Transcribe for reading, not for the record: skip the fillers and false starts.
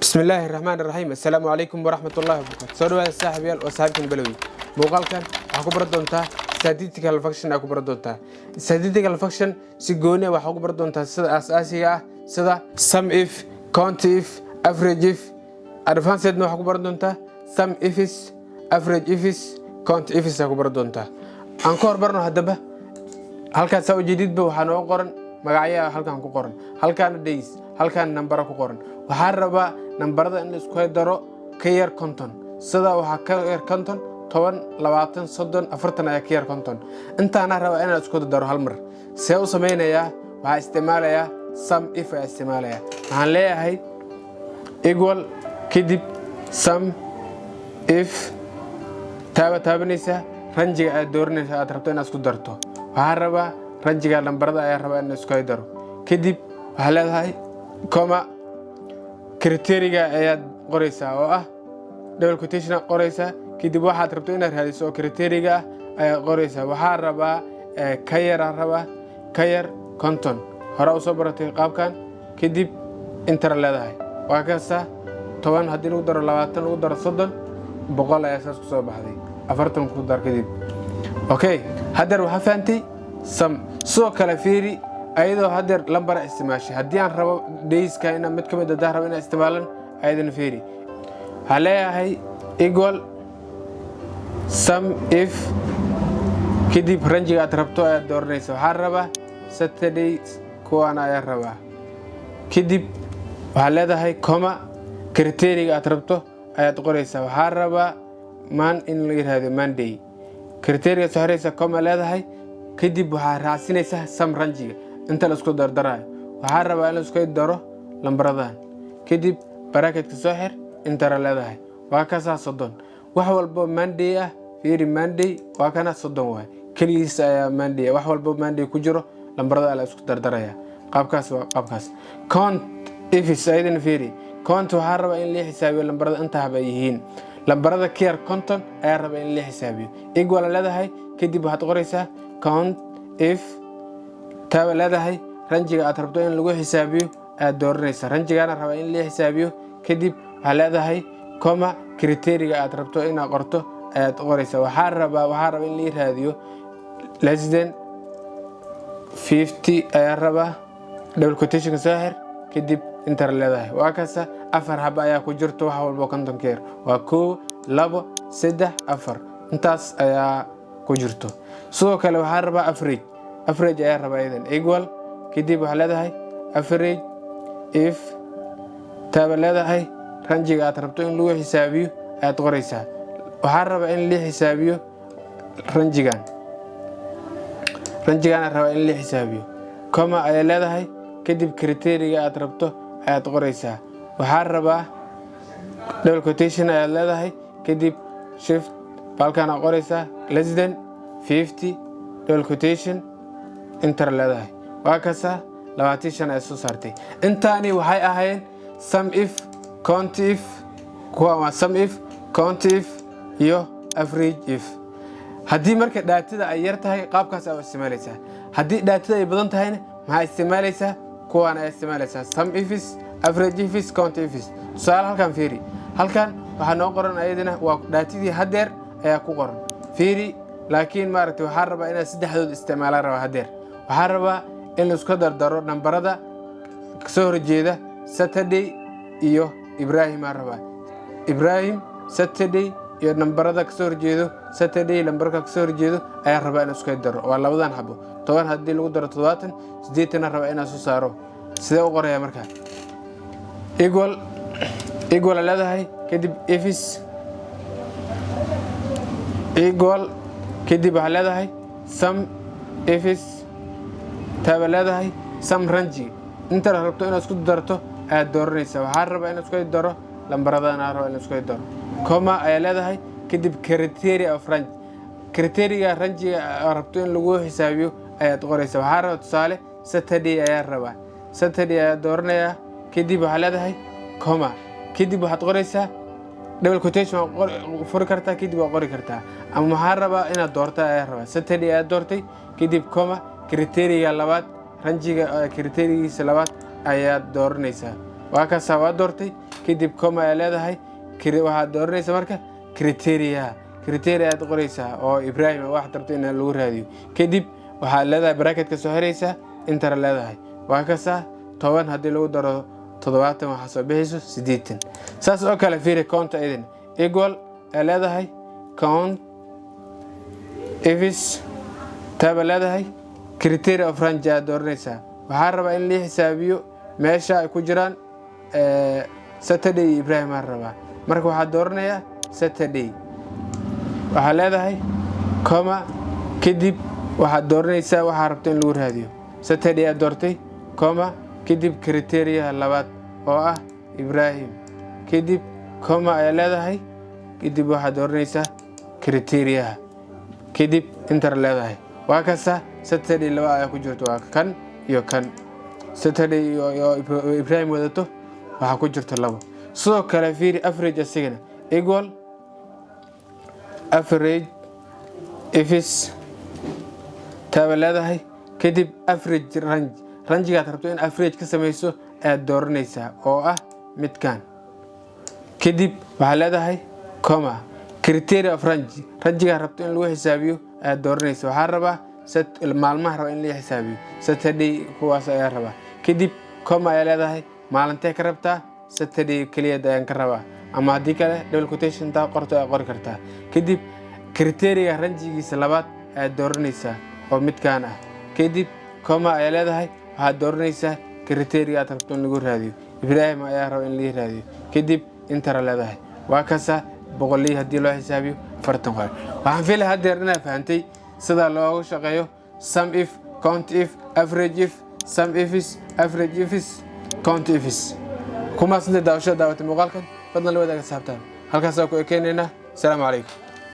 بسم الله الرحمن الرحيم. السلام عليكم ورحمة الله وبركاته. سو dhawaada saaxiibayaal oo saaxiibkan balowey muuqaalkan waxa ku baran doontaa statistical function ku baran doontaa statistical function si gooni waxa ku baran doontaa sida asaasiga ah sida sum if, count if, average if. Advanced waxa ku baran doontaa sum ifs, average ifs, count ifs ku baran doontaa. Aan ku hormarno hadaba halkaas oo jididba waxa noo qoran magacyo halkan ku qoran, halkan days, halkan number ku qoran. waxaan rabaa nambarada in la isku daro ka yar konton sida waxa ka yar konton 10 20 30 40 ayaa ka yar konton intaana rabaa in la isku daro hal mar see u sameeynaya waxa isticmaalaya sum if ayaa isticmaalaya waxaan leeyahay equal kadib sum if taabanaysa ranjiga aad dooranaysa aad rabto in aad isku darto waxaan rabaa ranjiga nambarada ayaa rabaa in la isku daro kadib waxa leedahay comma criteria ayaad qoraysaa oo ah double quotation qoraysaa kadib waxaad rabto inaad raadiso criteria ayaad qoraysaa waxaa rabaa ka yar konton hore u soo baratay qaabkan kadib inter leedahay waa kaasa 10 hadii lagu daro 20 lagu daro 30 100 ayaa saas ku soo baxday 40 ku dar kadib okay hadda waxa faantay sum soo kala fiiri ayadoo hadeer lambar isticmaashay hadii aan rabo days-ka in mid kamid ah rabo in isticmaalan ayadana fiiri haleeyahay equal sum if kadib ranjiga aad rabto aad dooranayso waxaan rabaa Saturday kuwan ayaa rabaa kadib waxa leedahay comma criteria aad rabto ayaad qoraysaa waxaan rabaa man in la yiraahdo Monday criteria soo haraysa comma leedahay kadib waxa raacinaysaa sum ranjiga inta la isku dardarayo waxa rabaa in la isku daro lambaradan kadib bracketka soo xir inta leedahay waa ka saa 30 wax walba Monday ah fiiri Monday waa kana 30 waay kaliis ayaa Monday wax walba Monday ku jiro lambarada la isku dardaraya qaabkaas waa qaabkaas count if saydan fiiri count waxa rabaa in la xisaabiyo lambarada inta haba yihiin lambarada keer konton ayaa rabaa in la xisaabiyo equal leedahay kadib waxaad qoraysaa count if taaba leedahay ranjiga aad rabto in lagu xisaabiyo aad dooranaysaa ranjigana rabaa in la xisaabiyo kadib waxa leedahay comma criteria aad rabto in aad qorto aad qoraysaa waxa rabaa in la raadiyo less than 50 ayaa rabaa double quotation sahir kadib inter leedahay waa kaasa afar haba ayaa ku jirto wax walba konton keer waa 1 2 3 4 intaas ayaa ku jirto sidoo kale waxa rabaa average ayaa rabaa idan equal kadib waxa leedahay average if taaba leedahay ranjiga aad rabto in lagu xisaabiyo aad qoraysaa waxa rabaa in la xisaabiyo ranjigana rabaa in la xisaabiyo comma ayaa leedahay kadib criteria aad rabto aad qoraysaa waxa rabaa double quotation ayaa leedahay kadib shift balkana qoraysaa less than 50 double quotation inter leedahay waa kaasa 25 ay soo saartay intaani waxay ahaayeen sum if count if kuwa sum if count if iyo average if hadii marka daatada ay yar tahay qaabkaas aad isticmaalaysaa hadii daatada ay badan tahayna maxay isticmaalaysaa kuwan ay isticmaalaysaa sum ifs average ifs count ifs su'aal halkan fiiri halkan waxa noo qoran ayadina waa daatadii hadeer ayaa ku qoran fiiri laakiin maaragtay waxa rabaa inaad saddexdood isticmaalaan rabaa hadeer waxa rabaa in la isku dardaro nambarada soo horjeeda Saturday iyo Ibrahim rabaa Ibrahim Saturday iyo nambarada soo horjeedo Saturday lambarka soo horjeedo ayaa rabaa in la isku daro waa labadan xabo 10 hadii lagu daro 70 8 rabaa in la soo saaro sidee u qoraya marka equal leedahay kadib ifs equal kadib waxa leedahay sum ifs taaba leedahay sum ranji inta rabto in isku darto aad dooranaysaa waxa rabaa in isku daro lambaradana rabaa in isku daro comma ayaa leedahay kadib criteria of range criteria ranji rabto in lagu xisaabiyo aad qoraysaa waxa rabaa tusaale Saturday ayaa rabaa Saturday ayaa dooranaya kadib waxa leedahay comma kadib waxaad qoraysaa double quotation furi kartaa kadib waa qori kartaa ama waxa rabaa inaad doorto ayaa rabaa Saturday ayaa doortay kadib comma criteria labaad ranjiga criteria labaad ayaa dooranaysaa waa ka soo doortay kadib coma ayaa leedahay waxaad dooranaysaa marka criteria aad qoraysaa oo Ibrahim wax tarto in lagu raadiyo kadib waxaad leedahay bracket ka soo xiraysaa enter leedahay waa kasa 10 hadii lagu daro 70 waxa soo bixayso 80 saas oo kale fiiri count idin equal ay leedahay count ifis tab leedahay criteria of range aad dooranaysaa waxaa rabaa in la xisaabiyo meesha ay ku jiraan Saturday Ibrahim rabaa marka waxaad dooranayaa Saturday waxaa leedahay comma kadib waxaad dooranaysaa waxa rabto in lagu raadiyo Saturday aad doortay comma kadib criteria labaad oo ah Ibrahim kadib comma ay leedahay kadib waxaad dooranaysaa criteria kadib enter leedahay waa kasa Saturday laba ay ku jirto waa kan iyo kan Saturday iyo Ibrahim wadato waxa ku jirto labo sidoo kale fiiri average asigana equal average ifis tab leedahay kadib average range aad rabto in average ka sameeyso aad dooranaysaa oo ah midkan kadib waxa leedahay comma criteria of range aad rabto in lagu xisaabiyo aad dooranaysaa waxa rabaa maalmaha raba in la xisaabiyo Saturday kuwaas ayaa rabaa kadib comma ay leedahay maalintee ka rabtaa Saturday kaliya ayaan ka rabaa ama hadii kale double quotation ta qorto ay qori kartaa kadib criteria rangigiisa labaad aad dooranaysaa oo midkan ah kadib comma ay leedahay waxaad dooranaysaa criteria aad rabto in lagu raadiyo Ibrahim ayaa raba in la raadiyo kadib enter leedahay waa kasa 100 hadii loo xisaabiyo 40 qof waxaan filayaa hadeer inaad fahantay sida loogu shaqeeyo sum if count if average if sum ifs average ifs count ifs kuma sida daawashada muuqaalkan fadlan la wadaaga saabtaan halkaas ku ekeenayna assalamu alaykum